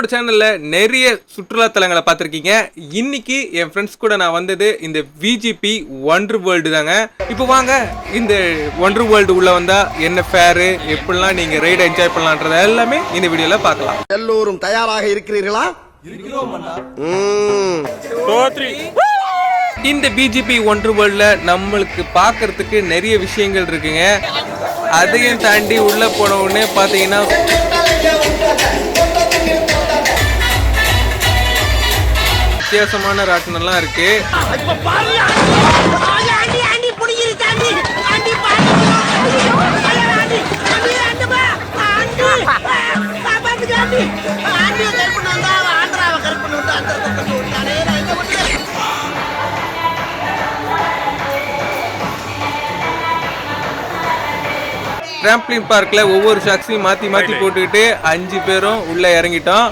நம்மளோட சேனல்ல நிறைய சுற்றுலா தலங்களை பார்த்திருக்கீங்க. இன்னைக்கு என் ஃப்ரெண்ட்ஸ் கூட நான் வந்தது இந்த விஜிபி ஒண்டர் வேர்ல்டு தாங்க. இப்போ வாங்க இந்த ஒண்டர் வேர்ல்டு உள்ள வந்தா என்ன ஃபேர், எப்படிலாம் நீங்க ரைட் என்ஜாய் பண்ணலாம்ன்றத எல்லாமே இந்த வீடியோல பார்க்கலாம். எல்லோரும் தயாராக இருக்கிறீர்களா? இந்த பிஜிபி ஒண்டர் வேர்ல்ட்ல நம்மளுக்கு பார்க்கறதுக்கு நிறைய விஷயங்கள் இருக்குங்க. அதையும் தாண்டி உள்ள போன உடனே பாத்தீங்கன்னா வித்தியாசமான ராட்டினம்லாம் இருக்கு. டிராம்பலின் பார்க்ல ஒவ்வொரு ஷாக்ஸையும் மாத்தி மாத்தி போட்டுக்கிட்டு 5 பேரும் உள்ள இறங்கிட்டோம்.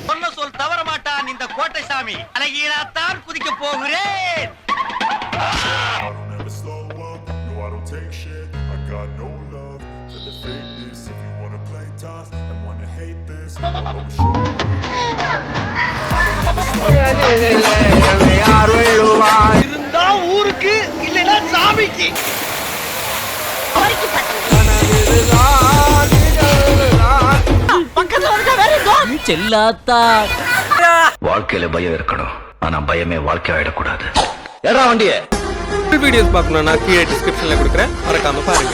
சொன்ன சொல் தவற மாட்டான் இந்த கோட்டை சாமி. அழகியத்தான் குதிக்க போகிறேன். இருந்தா ஊருக்கு இல்லைன்னா சாமிக்கு. வாழ்க்கையில பயம் இருக்கணும், ஆனா பயமே வாழ்க்கை ஆயிடக்கூடாது. வீடியோஸ் பார்க்கணும்னா கீழே டிஸ்கிரிப்ஷன்ல கொடுக்குறேன், மறக்காம பாருங்க.